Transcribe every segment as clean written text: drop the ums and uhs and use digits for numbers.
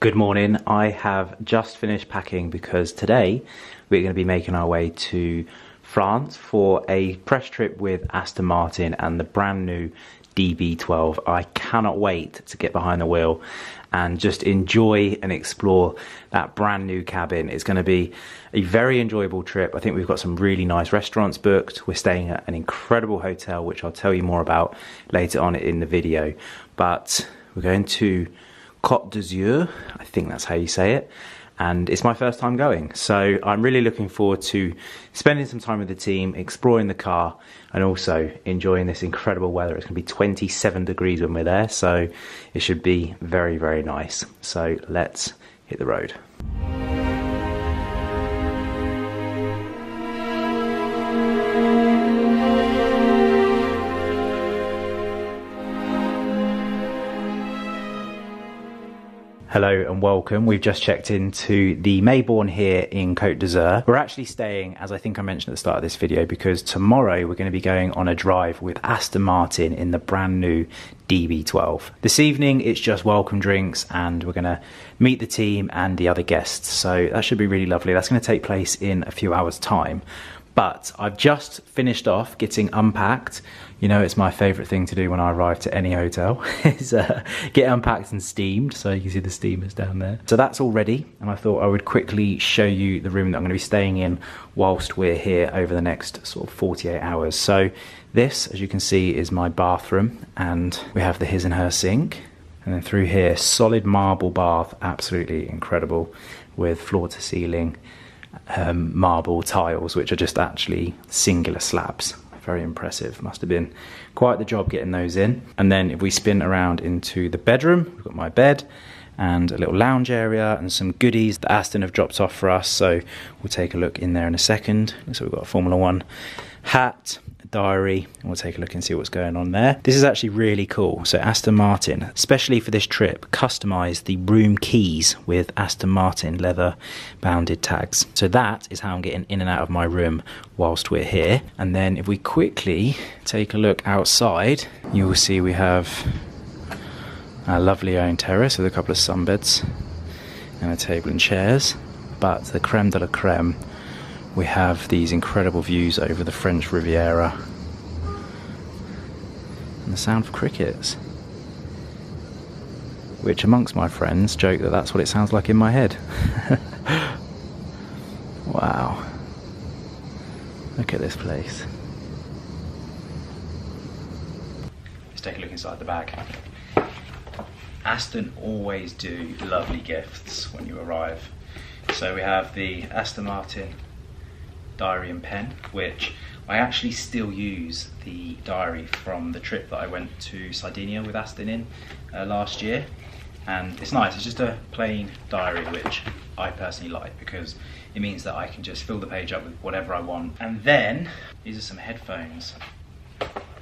Good morning. I have just finished packing because today we're going to be making our way to France for a press trip with Aston Martin and the brand new DB12. I cannot wait to get behind the wheel and just enjoy and explore that brand new cabin. It's going to be a very enjoyable trip. I think we've got some really nice restaurants booked. We're staying at an incredible hotel, which I'll tell you more about later on in the video. But we're going to Côte d'Azur, I think that's how you say it, and it's my first time going, so I'm really looking forward to spending some time with the team, exploring the car, and also enjoying this incredible weather. It's going to be 27 degrees when we're there, so it should be very, very nice. So let's hit the road. Hello and welcome. We've just checked into the Mayborn here in Côte d'Azur. We're actually staying, as I think I mentioned at the start of this video, because tomorrow we're going to be going on a drive with Aston Martin in the brand new DB12. This evening it's just welcome drinks and we're going to meet the team and the other guests, so that should be really lovely. That's going to take place in a few hours time. But I've just finished off getting unpacked. You know, it's my favourite thing to do when I arrive to any hotel is get unpacked and steamed. So you can see the steamers down there. So that's all ready, and I thought I would quickly show you the room that I'm going to be staying in whilst we're here over the next sort of 48 hours. So this, as you can see, is my bathroom, and we have the his and her sink. And then through here, solid marble bath, absolutely incredible, with floor to ceiling marble tiles, which are just actually singular slabs. Very impressive. Must have been quite the job getting those in. And then if we spin around into the bedroom, we've got my bed and a little lounge area and some goodies that Aston have dropped off for us, so we'll take a look in there in a second. So we've got a Formula 1 hat, a diary, and we'll take a look and see what's going on there. This is actually really cool. So Aston Martin, especially for this trip, customised the room keys with Aston Martin leather bounded tags. So that is how I'm getting in and out of my room whilst we're here. And then if we quickly take a look outside, you will see we have our lovely own terrace with a couple of sunbeds and a table and chairs. But the creme de la creme, we have these incredible views over the French Riviera and the sound of crickets, which amongst my friends joke that that's what it sounds like in my head. Wow, look at this place. Let's take a look inside the bag. Aston always do lovely gifts when you arrive. So we have the Aston Martin diary and pen, which I actually still use the diary from the trip that I went to Sardinia with Aston in last year, and it's nice. It's just a plain diary, which I personally like because it means that I can just fill the page up with whatever I want. And then these are some headphones.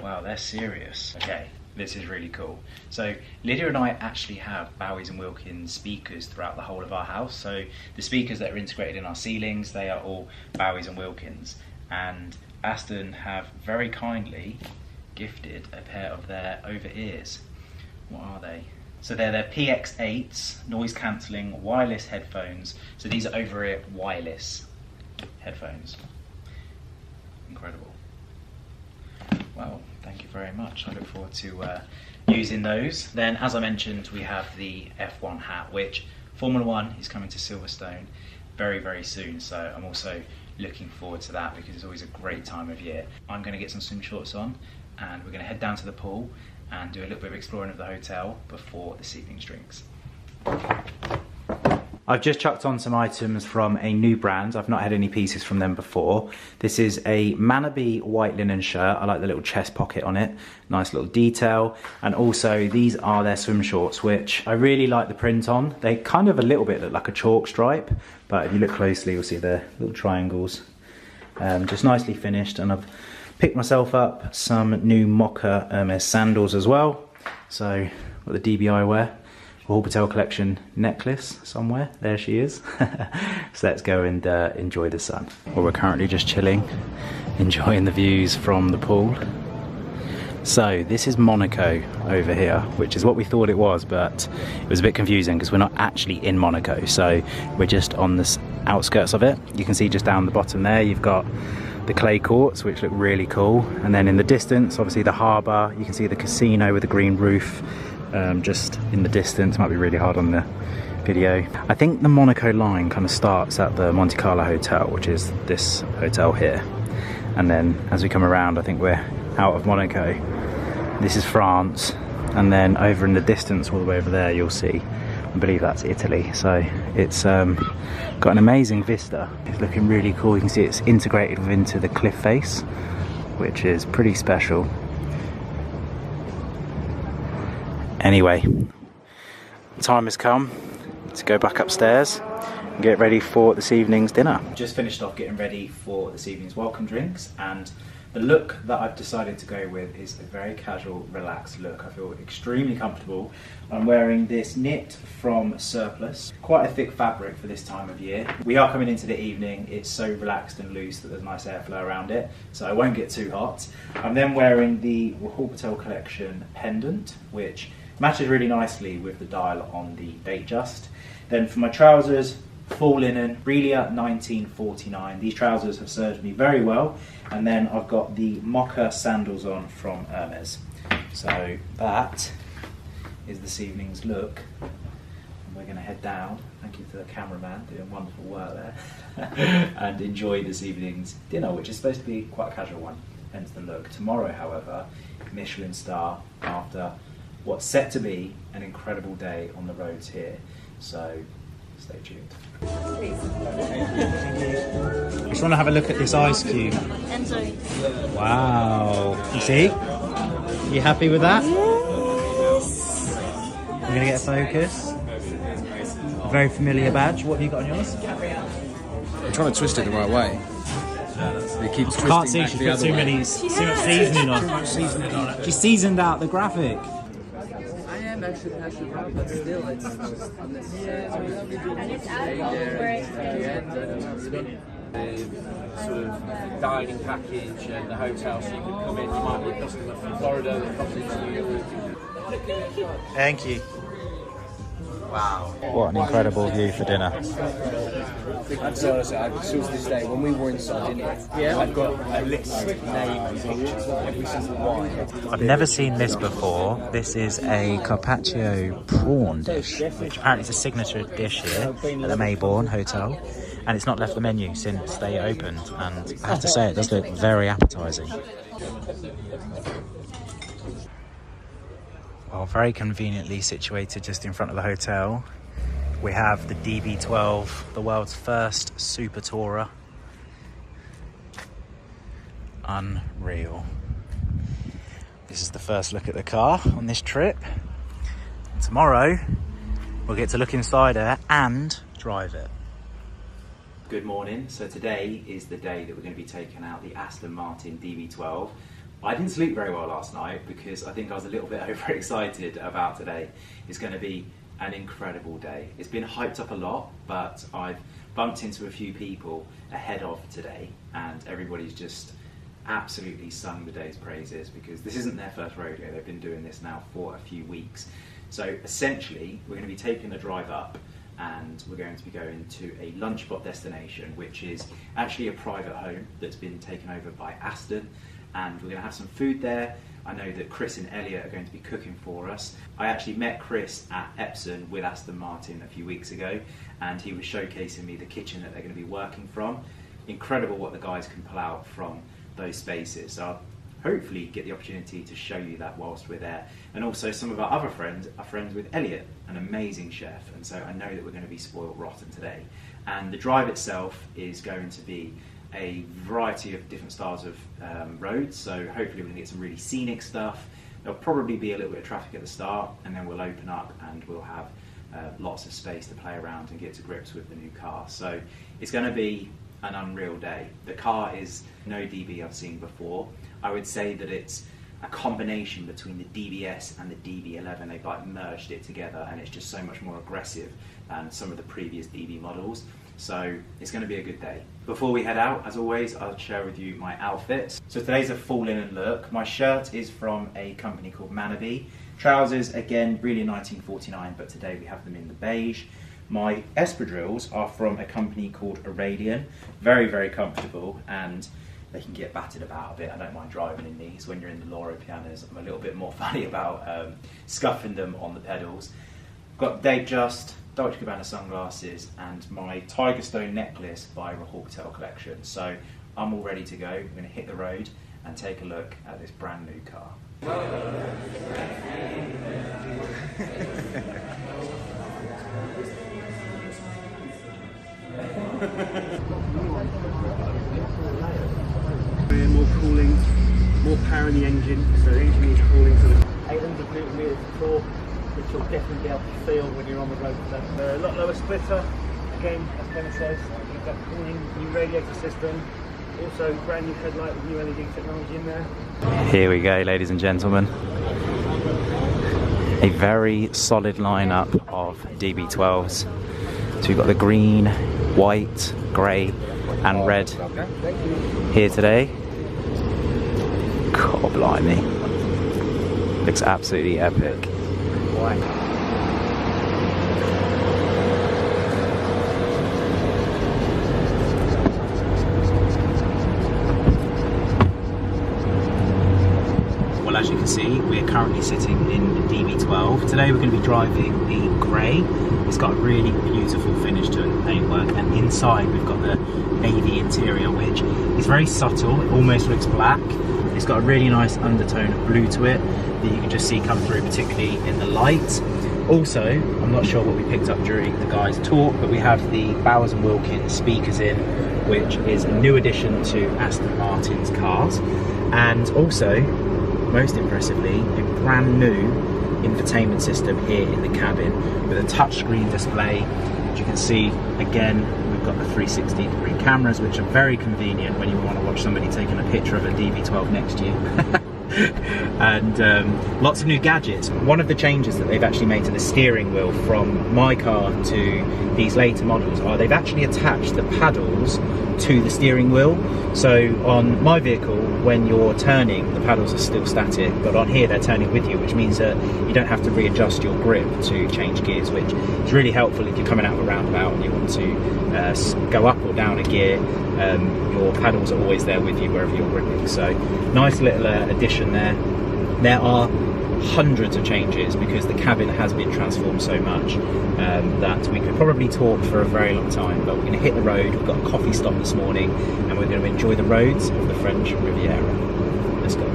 Wow, they're serious. Okay, this is really cool. So Lydia and I actually have Bowers & Wilkins speakers throughout the whole of our house. So the speakers that are integrated in our ceilings, they are all Bowers & Wilkins. And Aston have very kindly gifted a pair of their over-ears. What are they? So they're their PX8s, noise cancelling wireless headphones. So these are over-ear wireless headphones. Incredible. Well, thank you very much. I look forward to using those. Then, as I mentioned, we have the F1 hat, which Formula 1 is coming to Silverstone very, very soon. So I'm also looking forward to that because it's always a great time of year. I'm going to get some swim shorts on and we're going to head down to the pool and do a little bit of exploring of the hotel before this evening's drinks. I've just chucked on some items from a new brand. I've not had any pieces from them before. This is a Manabe white linen shirt. I like the little chest pocket on it. Nice little detail. And also these are their swim shorts, which I really like the print on. They kind of a little bit look like a chalk stripe, but if you look closely, you'll see the little triangles. Just nicely finished. And I've picked myself up some new Mocha Hermes sandals as well. So got the DBI wear. Orbital collection necklace somewhere. There she is. So let's go and enjoy the sun. Well, we're currently just chilling, enjoying the views from the pool. So this is Monaco over here, which is what we thought it was, but it was a bit confusing because we're not actually in Monaco. So we're just on the outskirts of it. You can see just down the bottom there, you've got the clay courts, which look really cool. And then in the distance, obviously the harbour, you can see the casino with the green roof just in the distance. Might be really hard on the video. I think the Monaco line kind of starts at the Monte Carlo Hotel, which is this hotel here. And then as we come around, I think we're out of Monaco. This is France, and then over in the distance all the way over there you'll see, I believe that's Italy. So it's got an amazing vista. It's looking really cool. You can see it's integrated into the cliff face, which is pretty special. Anyway, the time has come to go back upstairs and get ready for this evening's dinner. Just finished off getting ready for this evening's welcome drinks, and the look that I've decided to go with is a very casual, relaxed look. I feel extremely comfortable. I'm wearing this knit from Surplus, quite a thick fabric for this time of year. We are coming into the evening, it's so relaxed and loose that there's nice airflow around it, so I won't get too hot. I'm then wearing the Hotel Collection pendant, which matches really nicely with the dial on the date just. Then for my trousers, full linen, Relia 1949. These trousers have served me very well. And then I've got the mocha sandals on from Hermes. So that is this evening's look. And we're going to head down. Thank you to the cameraman, doing wonderful work there. And enjoy this evening's dinner, which is supposed to be quite a casual one, hence the look. Tomorrow, however, Michelin star after what's set to be an incredible day on the roads here. So stay tuned. I just want to have a look at this ice cube. Enjoy. Wow. You see? You happy with that? Yes. We're going to get a focus. A very familiar badge. What have you got on yours? I'm trying to twist it the right way. It keeps twisting. Can't see, back she's the put other too way. much seasoning on. Too much seasoning on it. She seasoned out the graphic. I am actually passionate about it, but still it's just unnecessary. And it's alcohol where it's a sort of dining package and the hotel, so you can come in. You might be a customer from Florida that comes into you. Thank you. Wow. What an incredible view for dinner. I'd say honestly, I still to this day, when we were in Sardinia, I've got a list of names and pictures of every single wine. I've never seen this before. This is a carpaccio prawn dish, which apparently is a signature dish here at the Maybourne Hotel. And it's not left the menu since they opened. And I have to say, it does look very appetising. Well, very conveniently situated just in front of the hotel, we have the DB12, the world's first super tourer. Unreal. This is the first look at the car on this trip. Tomorrow, we'll get to look inside her and drive it. Good morning. So today is the day that we're going to be taking out the Aston Martin DB12. I didn't sleep very well last night because I think I was a little bit overexcited about today. It's going to be an incredible day. It's been hyped up a lot, but I've bumped into a few people ahead of today and everybody's just absolutely sung the day's praises because this isn't their first rodeo. They've been doing this now for a few weeks. So essentially, we're going to be taking the drive up and we're going to be going to a lunch spot destination, which is actually a private home that's been taken over by Aston. And we're going to have some food there. I know that Chris and Elliot are going to be cooking for us. I actually met Chris at Epsom with Aston Martin a few weeks ago, and he was showcasing me the kitchen that they're going to be working from. Incredible what the guys can pull out from those spaces. So I'll hopefully get the opportunity to show you that whilst we're there. And also some of our other friends are friends with Elliot, an amazing chef, and so I know that we're going to be spoiled rotten today. And the drive itself is going to be a variety of different styles of roads, so hopefully we can get some really scenic stuff. There'll probably be a little bit of traffic at the start and then we'll open up and we'll have lots of space to play around and get to grips with the new car. So it's going to be an unreal day. The car is no DB I've seen before. I would say that it's a combination between the DBS and the DB11. They've like merged it together and it's just so much more aggressive than some of the previous DB models. So it's going to be a good day. Before we head out, as always, I'll share with you my outfits. So today's a full linen look. My shirt is from a company called Manabi. Trousers, again, really 1949, but today we have them in the beige. My espadrilles are from a company called Aurelian. Very, very comfortable, and they can get battered about a bit. I don't mind driving in these. When you're in the Loro pianos, I'm a little bit more funny about scuffing them on the pedals. Got Date Just, Dolce & Gabbana sunglasses, and my Tiger Stone necklace by Hotel Collection. So I'm all ready to go. We're going to hit the road and take a look at this brand new car. More cooling, more power in the engine, so the engine is cooling sort of 800 newton meters of torque, which you'll definitely be able to feel when you're on the road. A lot lower splitter, again, as Kevin says, you've got cooling, new radiator system, also brand new headlight with new LED technology in there. Here we go, ladies and gentlemen. A very solid lineup of DB12s. So we've got the green, white, grey and red here today. God blimey. Looks absolutely epic. Well, as you can see, we are currently sitting in the DB12. Today we're going to be driving the grey. It's got a really beautiful finish to it, the paintwork, and inside we've got the navy interior, which is very subtle. It almost looks black. It's got a really nice undertone of blue to it that you can just see come through, particularly in the light. Also, I'm not sure what we picked up during the guys' talk, but we have the Bowers & Wilkins speakers in, which is a new addition to Aston Martin's cars. And also, most impressively, a brand new infotainment system here in the cabin with a touchscreen display. As you can see, again, we've got the 360-degree cameras, which are very convenient when you want to watch somebody taking a picture of a DB12 next to you. And lots of new gadgets. One of the changes that they've actually made to the steering wheel from my car to these later models are they've actually attached the paddles to the steering wheel. So on my vehicle, when you're turning, the paddles are still static, but on here they're turning with you, which means that you don't have to readjust your grip to change gears, which is really helpful if you're coming out of a roundabout and you want to go up or down a gear. Your paddles are always there with you wherever you're gripping. So nice little addition there. There are hundreds of changes because the cabin has been transformed so much that we could probably talk for a very long time, but we're going to hit the road. We've got a coffee stop this morning and we're going to enjoy the roads of the French Riviera. Let's go.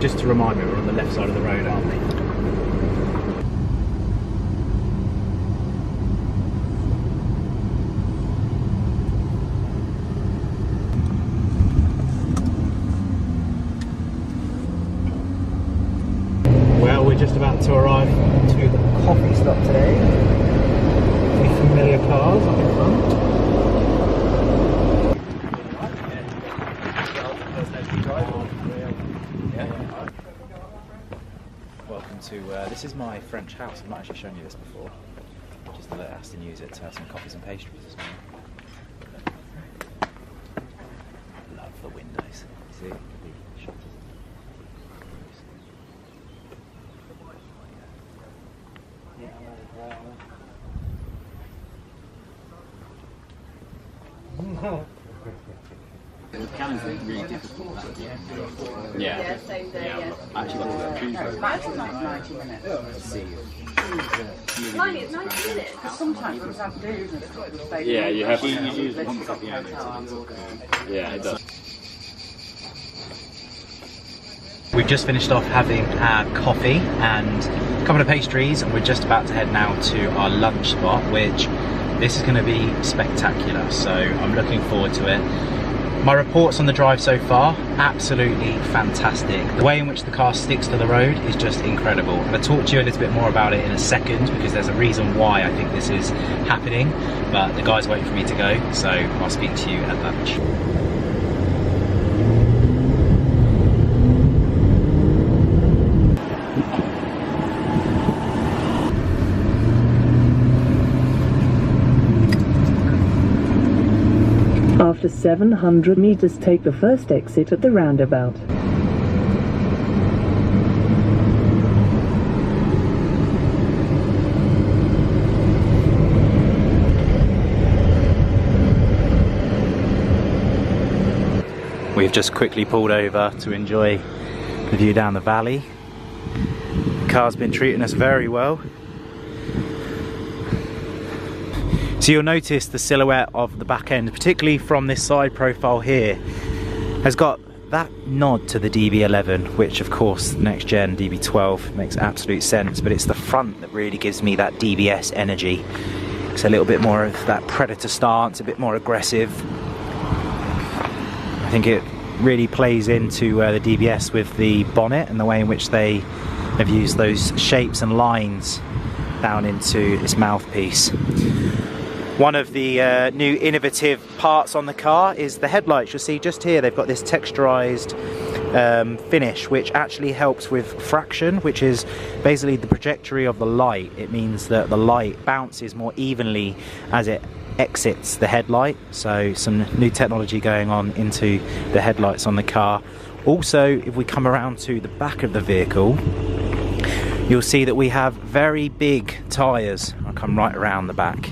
Just to remind me, we're on the left side of the road, aren't we? We're just about to arrive to the coffee stop today. Three familiar cars up in front. Welcome to, this is my French house. I've not actually shown you this before. Just to let Aston use it to have some coffees and pastries as well. Love the windows. See the shutters. The cannon's really difficult. Yeah, same day, yeah. I actually got to choose. That's like 90 minutes. Mine is 90 minutes. Because sometimes what I have to do, isn't it? Yeah, you have to. You usually want to Yeah, it does. We've just finished off having our coffee and a couple of pastries, and we're just about to head now to our lunch spot, which this is going to be spectacular, so I'm looking forward to it. My reports on the drive so far, absolutely fantastic. The way in which the car sticks to the road is just incredible. I'm going to talk to you a little bit more about it in a second because there's a reason why I think this is happening, but the guy's waiting for me to go, so I'll speak to you at lunch. 700 meters, take the first exit at the roundabout. We've just quickly pulled over to enjoy the view down the valley. The car's been treating us very well. So you'll notice the silhouette of the back end, particularly from this side profile here, has got that nod to the DB11, which of course next gen DB12 makes absolute sense, but it's the front that really gives me that DBS energy. It's a little bit more of that Predator stance, a bit more aggressive. I think it really plays into the DBS with the bonnet and the way in which they have used those shapes and lines down into its mouthpiece. One of the new innovative parts on the car is the headlights. You'll see just here they've got this texturized finish, which actually helps with fraction, which is basically the trajectory of the light. It means that the light bounces more evenly as it exits the headlight. So some new technology going on into the headlights on the car. Also, if we come around to the back of the vehicle, you'll see that we have very big tyres. I'll come right around the back.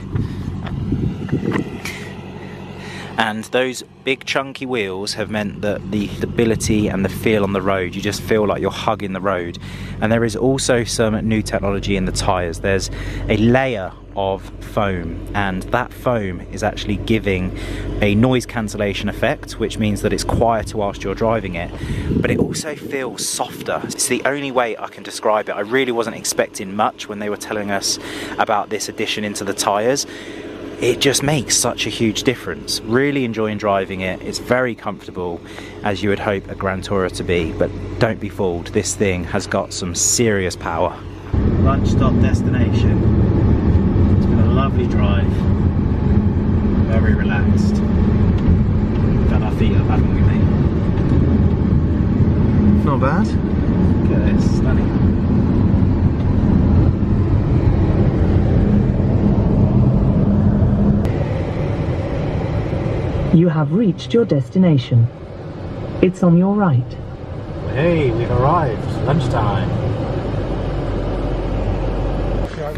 And those big chunky wheels have meant that the stability and the feel on the road, you just feel like you're hugging the road. And there is also some new technology in the tyres. There's a layer of foam, and that foam is actually giving a noise cancellation effect, which means that it's quieter whilst you're driving it, but it also feels softer. It's the only way I can describe it. I really wasn't expecting much when they were telling us about this addition into the tyres. It just makes such a huge difference. Really enjoying driving it. It's very comfortable, as you would hope a Grand Tourer to be, but don't be fooled, this thing has got some serious power. Lunch stop destination. It's been a lovely drive. Very relaxed. Done our feet up, haven't we, mate? Not bad. Look at this, stunning. You have reached your destination. It's on your right. Hey, we've arrived. Lunchtime.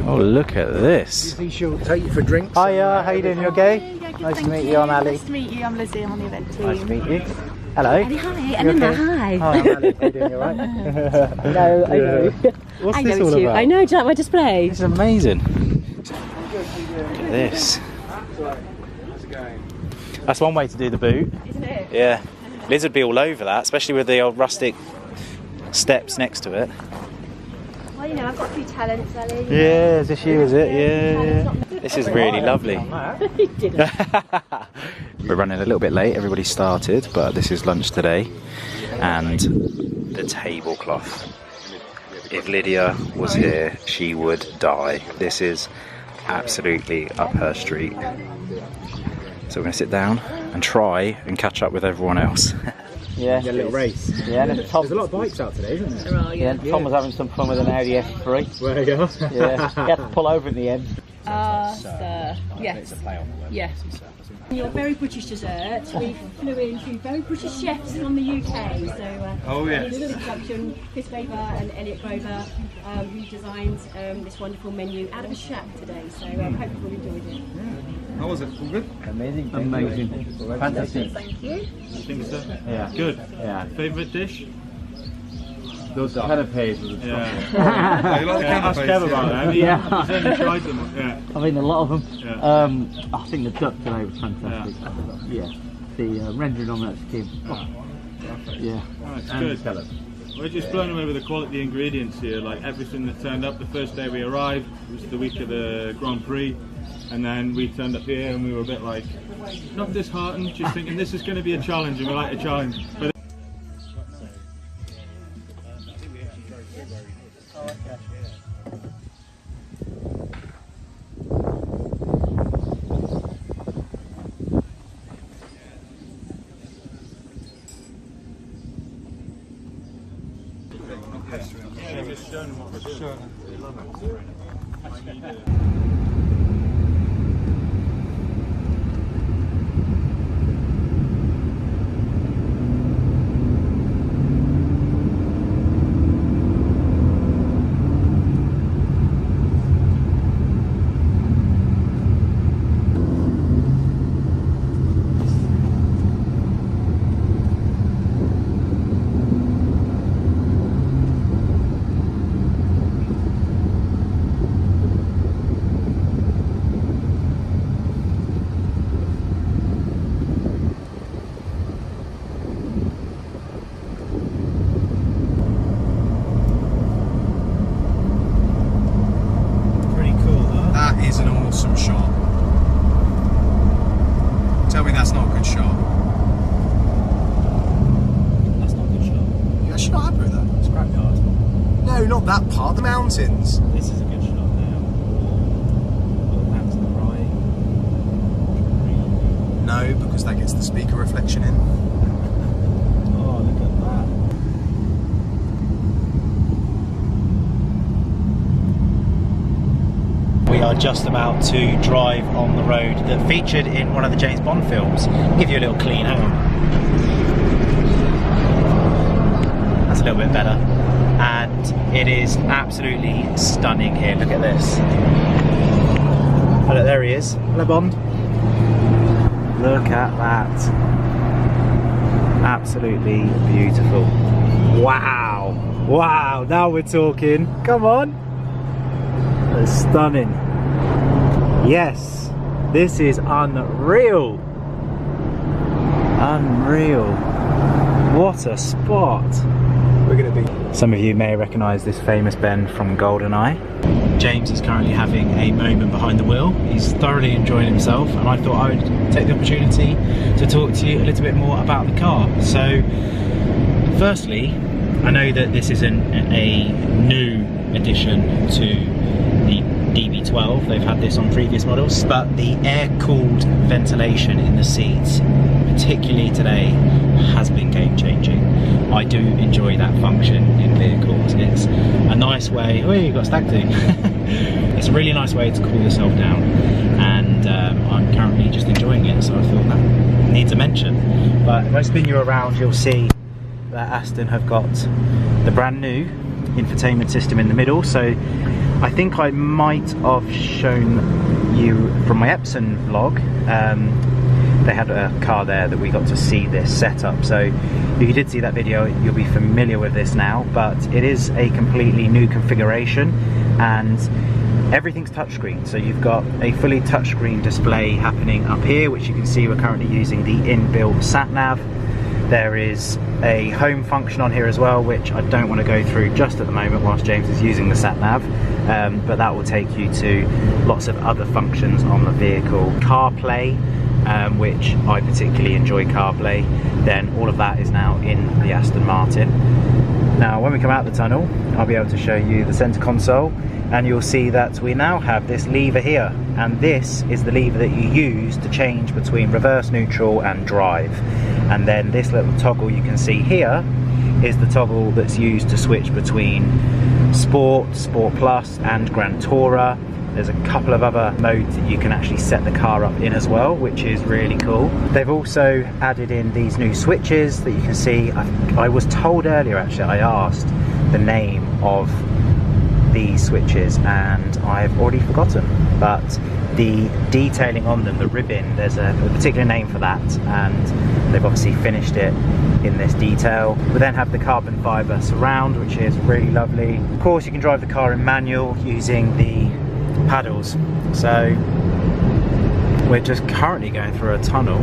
Oh, look at this. You think she'll take you for drinks? Hiya, how you doing? You okay? Yeah, good, Nice to thank meet you. I'm Ali. Nice to meet you. I'm Lizzie. I'm on the event team. Nice to meet you. Hello. Ali, hi. You And Emma, okay? hi. Hi, I'm Ali. How you doing? You alright? No, I know. What's I this know all it's you. about? I know. Do you like my display? It's amazing. Look at this. That's one way to do the boot. Isn't it? Yeah. Liz would be all over that, especially with the old rustic steps next to it. Well, you know, I've got a few talents, Ali. Yeah, is this you, is it? Yeah. This is really lovely. We're running a little bit late, everybody started, but this is lunch today. And the tablecloth. If Lydia was here, she would die. This is absolutely up her street. So we're going to sit down and try and catch up with everyone else. Yeah, A little race. yeah. And Tom, There's a lot of bikes out today, isn't there? There are, yeah, yeah. Tom was having some fun with an Audi S3. Where you go? Yeah, he had to pull over in the end. Yes. Yeah. Your very British dessert. We flew in two very British chefs from the UK. So, Oh, yes. a little introduction. Chris Baber and Elliot Grover, who designed this wonderful menu out of a shack today. So, I hope you've all enjoyed it. How was it? All good? Amazing, amazing, fantastic. Thank you. I think so. Yeah, Good. yeah. Favourite dish? Those canapes was a Yeah. You like the Ask canapés? Kev about them. Yeah. He's only tried them. Yeah. I mean, a lot of them. Yeah. I think the duck today was fantastic. Yeah, the rendering on that skin. Oh, yeah. Oh, it's good. We're just blown away with the quality ingredients here. Like everything that turned up the first day we arrived, it was the week of the Grand Prix. And then we turned up here and we were a bit like, not disheartened, just thinking this is going to be a challenge and we like a challenge. But No, not that part, the mountains. This is a good shot now. That's to the right. No, because that gets the speaker reflection in. Oh, look at that. We are just about to drive on the road that featured in one of the James Bond films. I'll give you a little clean, hang on. That's a little bit better. And it is absolutely stunning here. Look at this. Oh, look, there he is. Hello, Bond. Look at that. Absolutely beautiful. Wow. Wow, now we're talking. Come on. That's stunning. Yes, this is unreal. Unreal. What a spot. We're going to be... Some of you may recognise this famous bend from GoldenEye. James is currently having a moment behind the wheel. He's thoroughly enjoying himself, and I thought I would take the opportunity to talk to you a little bit more about the car. So, firstly, I know that this isn't a new addition to the DB12. They've had this on previous models, but the air-cooled ventilation in the seats, particularly today, has been game-changing. I do enjoy that function in vehicles. It's a nice way. Oh, you've got a stag do. It's a really nice way to cool yourself down, and I'm currently just enjoying it, so I thought that needs a mention. But if I spin you around, you'll see that Aston have got the brand new infotainment system in the middle. So I think I might have shown you from my Epson vlog. They had a car there that we got to see this setup. So if you did see that video, you'll be familiar with this now, but it is a completely new configuration and everything's touchscreen. So you've got a fully touchscreen display happening up here, which you can see we're currently using the inbuilt sat-nav. There is a home function on here as well, which I don't want to go through just at the moment whilst James is using the sat-nav, but that will take you to lots of other functions on the vehicle. CarPlay, which I particularly enjoy CarPlay, then all of that is now in the Aston Martin. Now when we come out the tunnel, I'll be able to show you the centre console, and you'll see that we now have this lever here, and this is the lever that you use to change between reverse, neutral and drive. And then this little toggle you can see here is the toggle that's used to switch between Sport, Sport Plus and Grand Tourer. There's a couple of other modes that you can actually set the car up in as well, which is really cool. They've also added in these new switches that you can see. I was told earlier, actually, I asked the name of these switches and I've already forgotten, but the detailing on them, the ribbon, there's a particular name for that, and they've obviously finished it in this detail. We then have the carbon fibre surround, which is really lovely. Of course, you can drive the car in manual using the paddles. So we're just currently going through a tunnel,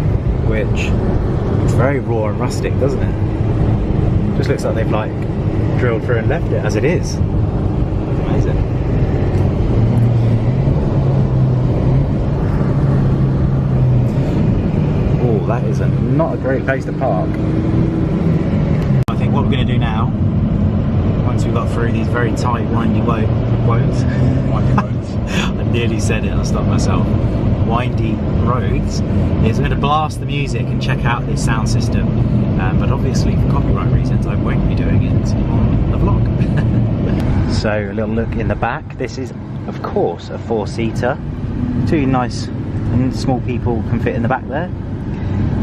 which is very raw and rustic, doesn't it? Just looks like they've like drilled through and left it as it is. Amazing. Oh, that is not a great place to park. I think what we're going to do now, once we've got through these very tight windy roads, I nearly said it, I stopped myself, windy roads, is we're going to blast the music and check out this sound system, but obviously for copyright reasons I won't be doing it on the vlog. So a little look in the back. This is of course a 4-seater, two nice and small people can fit in the back there.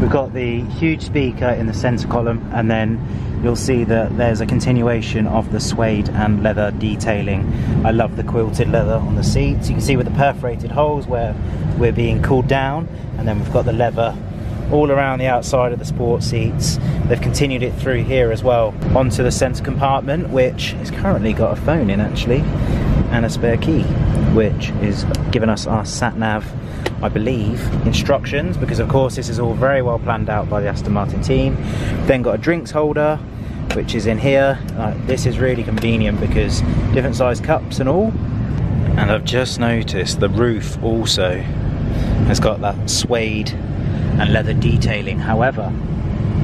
We've got the huge speaker in the centre column, and then you'll see that there's a continuation of the suede and leather detailing. I love the quilted leather on the seats. You can see with the perforated holes where we're being cooled down, and then we've got the leather all around the outside of the sport seats. They've continued it through here as well onto the centre compartment, which has currently got a phone in actually and a spare key, which is giving us our sat-nav, I believe, instructions, because of course this is all very well planned out by the Aston Martin team. Then got a drinks holder, which is in here. This is really convenient because different size cups and all. And I've just noticed the roof also has got that suede and leather detailing. However,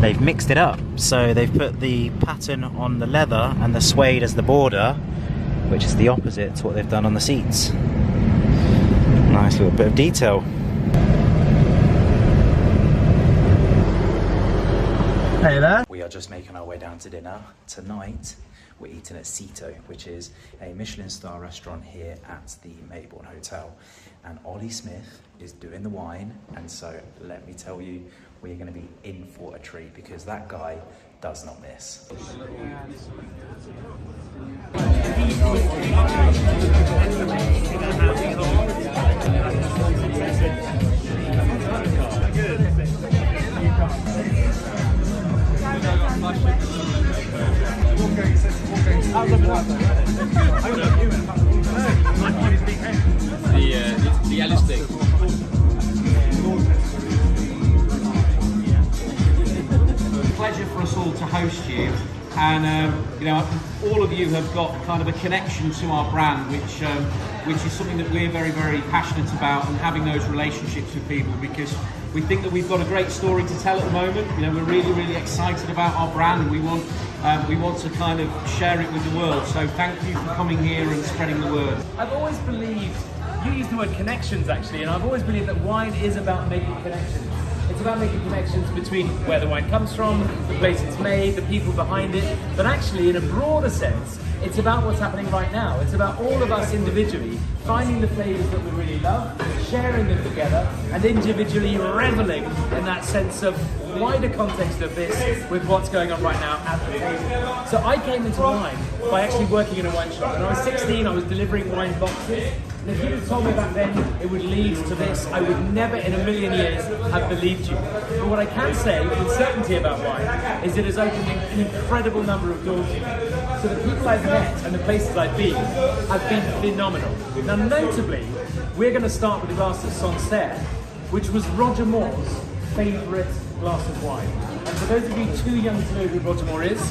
they've mixed it up. So they've put the pattern on the leather and the suede as the border, which is the opposite to what they've done on the seats. Nice little bit of detail. Hey there. We are just making our way down to dinner. Tonight we're eating at Cito, which is a Michelin star restaurant here at the Maybourne Hotel. And Ollie Smith is doing the wine, and so let me tell you, we're going to be in for a treat because that guy does not miss. The yellow stick. Pleasure for us all to host you, and you know, all of you have got kind of a connection to our brand, which is something that we're very, very passionate about, and having those relationships with people, because we think that we've got a great story to tell at the moment. You know, we're really, really excited about our brand, and we want to kind of share it with the world. So thank you for coming here and spreading the word. I've always believed, you used the word connections actually, and I've always believed that wine is about making connections. It's about making connections between where the wine comes from, the place it's made, the people behind it, but actually in a broader sense, it's about what's happening right now. It's about all of us individually finding the flavors that we really love, sharing them together, and individually reveling in that sense of wider context of this with what's going on right now at the table. So I came into wine by actually working in a wine shop. When I was 16, I was delivering wine boxes. And if you'd have told me back then it would lead to this, I would never in a million years have believed you. But what I can say with certainty about wine is it has opened an incredible number of doors to me. So the people I've met and the places I've been have been phenomenal. Now notably, we're going to start with a glass of Sancerre, which was Roger Moore's favourite glass of wine. And for those of you too young to know who Roger Moore is,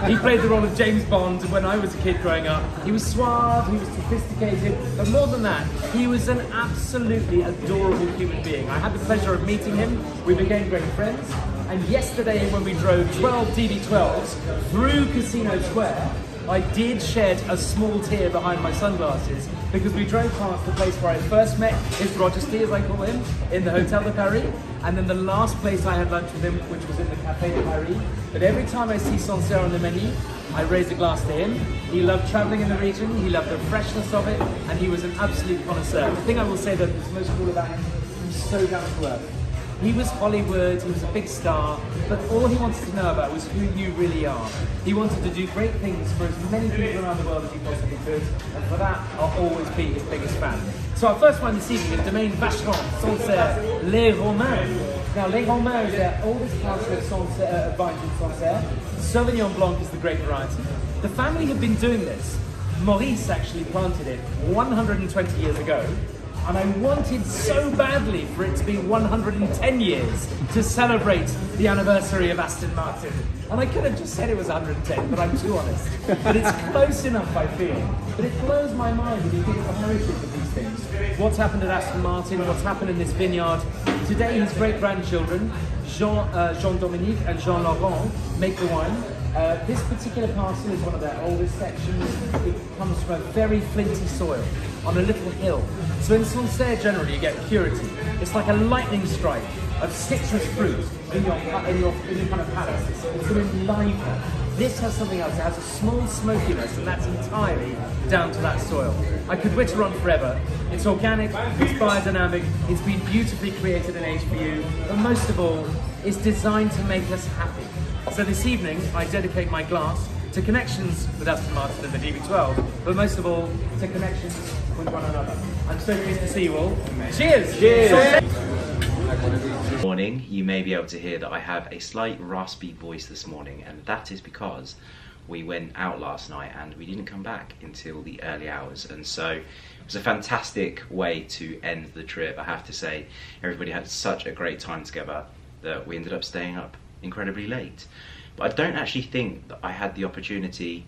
he played the role of James Bond when I was a kid growing up. He was suave, he was sophisticated, but more than that, he was an absolutely adorable human being. I had the pleasure of meeting him, we became great friends, and yesterday when we drove 12 DB12s through Casino Square, I did shed a small tear behind my sunglasses because we drove past the place where I first met His Majesty, as I call him, in the Hotel de Paris, and then the last place I had lunch with him, which was in the Café de Paris. But every time I see Sancerre on the menu, I raise a glass to him. He loved travelling in the region, he loved the freshness of it, and he was an absolute connoisseur. The thing I will say that was most cool about him, he was so down to earth. He was Hollywood, he was a big star, but all he wanted to know about was who you really are. He wanted to do great things for as many people around the world as he possibly could, and for that, I'll always be his biggest fan. So our first wine this evening is Domaine Vacheron, Sancerre, Les Romains. Now, Les Romains is their oldest cluster of vines in Sancerre. Sauvignon Blanc is the grape variety. The family have been doing this. Maurice actually planted it 120 years ago. And I wanted so badly for it to be 110 years to celebrate the anniversary of Aston Martin. And I could have just said it was 110, but I'm too honest. But it's close enough, I feel. But it blows my mind when you think of the heritage of these things. What's happened at Aston Martin, what's happened in this vineyard. Today, his great-grandchildren, Jean-Dominique and Jean-Laurent, make the wine. This particular parcel is one of their oldest sections. It comes from a very flinty soil on a little hill. So in Sancerre generally you get purity. It's like a lightning strike of citrus fruit in your kind of palate. It's an enlivener. This has something else. It has a small smokiness, and that's entirely down to that soil. I could witter on forever. It's organic, it's biodynamic, it's been beautifully created and aged for you, but most of all, it's designed to make us happy. So this evening, I dedicate my glass to connections with Aston Martin and the DB12, but most of all, to connections with one another. I'm so pleased to see you all. Cheers! Cheers! Morning, you may be able to hear that I have a slight raspy voice this morning, and that is because we went out last night and we didn't come back until the early hours, and so it was a fantastic way to end the trip. I have to say, everybody had such a great time together that we ended up staying up incredibly late. But I don't actually think that I had the opportunity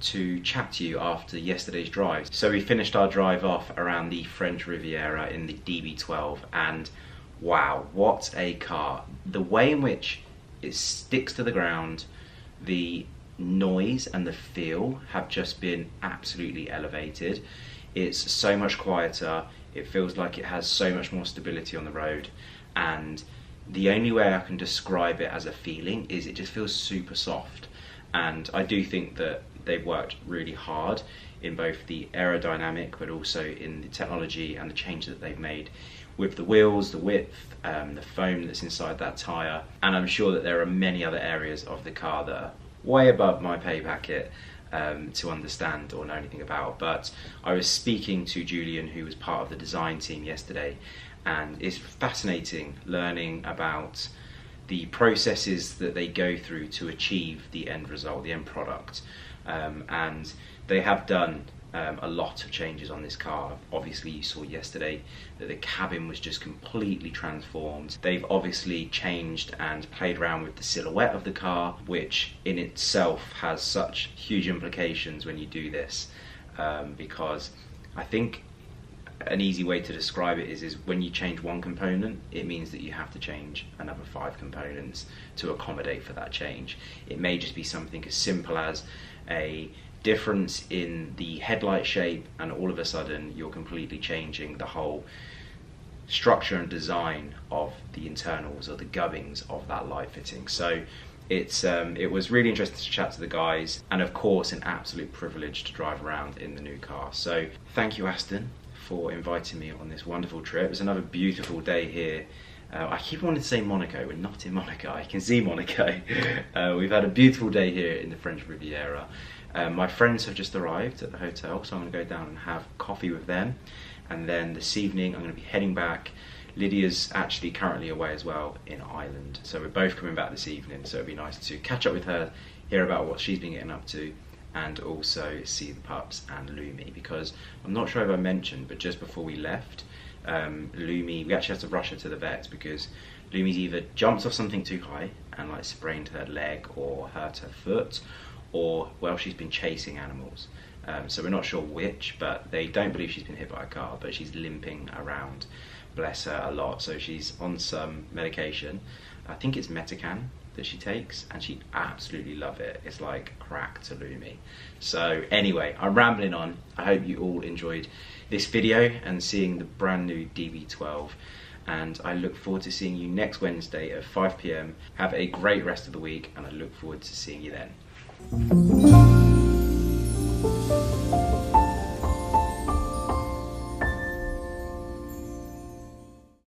to chat to you after yesterday's drive. So we finished our drive off around the French Riviera in the DB12, and wow, what a car. The way in which It sticks to the ground. The noise and the feel have just been absolutely elevated. It's so much quieter. It feels like it has so much more stability on the road, and the only way I can describe it as a feeling is it just feels super soft. And I do think that they've worked really hard in both the aerodynamic but also in the technology and the change that they've made with the wheels, the width, the foam that's inside that tyre. And I'm sure that there are many other areas of the car that are way above my pay packet to understand or know anything about. But I was speaking to Julian, who was part of the design team yesterday, and it's fascinating learning about the processes that they go through to achieve the end result, the end product. And they have done a lot of changes on this car. Obviously you saw yesterday that the cabin was just completely transformed. They've obviously changed and played around with the silhouette of the car, which in itself has such huge implications when you do this, because I think an easy way to describe it is when you change one component, it means that you have to change another 5 components to accommodate for that change. It may just be something as simple as a difference in the headlight shape, and all of a sudden you're completely changing the whole structure and design of the internals or the gubbings of that light fitting. So it was really interesting to chat to the guys, and of course an absolute privilege to drive around in the new car. So thank you, Aston, for inviting me on this wonderful trip. It was another beautiful day here. I keep wanting to say Monaco. We're not in Monaco. I can see Monaco. We've had a beautiful day here in the French Riviera. My friends have just arrived at the hotel, so I'm going to go down and have coffee with them. And then this evening I'm going to be heading back. Lydia's actually currently away as well in Ireland, so we're both coming back this evening, so it'd be nice to catch up with her, hear about what she's been getting up to, and also see the pups and Lumi, because I'm not sure if I mentioned, but just before we left, Lumi, we actually had to rush her to the vet because Lumi's either jumped off something too high and like sprained her leg or hurt her foot, or well, she's been chasing animals. So we're not sure which, but they don't believe she's been hit by a car, but she's limping around, bless her, a lot. So she's on some medication. I think it's Metacan that she takes, and she absolutely love it. It's like crack to Lumi. So anyway, I'm rambling on. I hope you all enjoyed this video and seeing the brand new DB12, and I look forward to seeing you next Wednesday at 5 PM. Have a great rest of the week, and I look forward to seeing you then.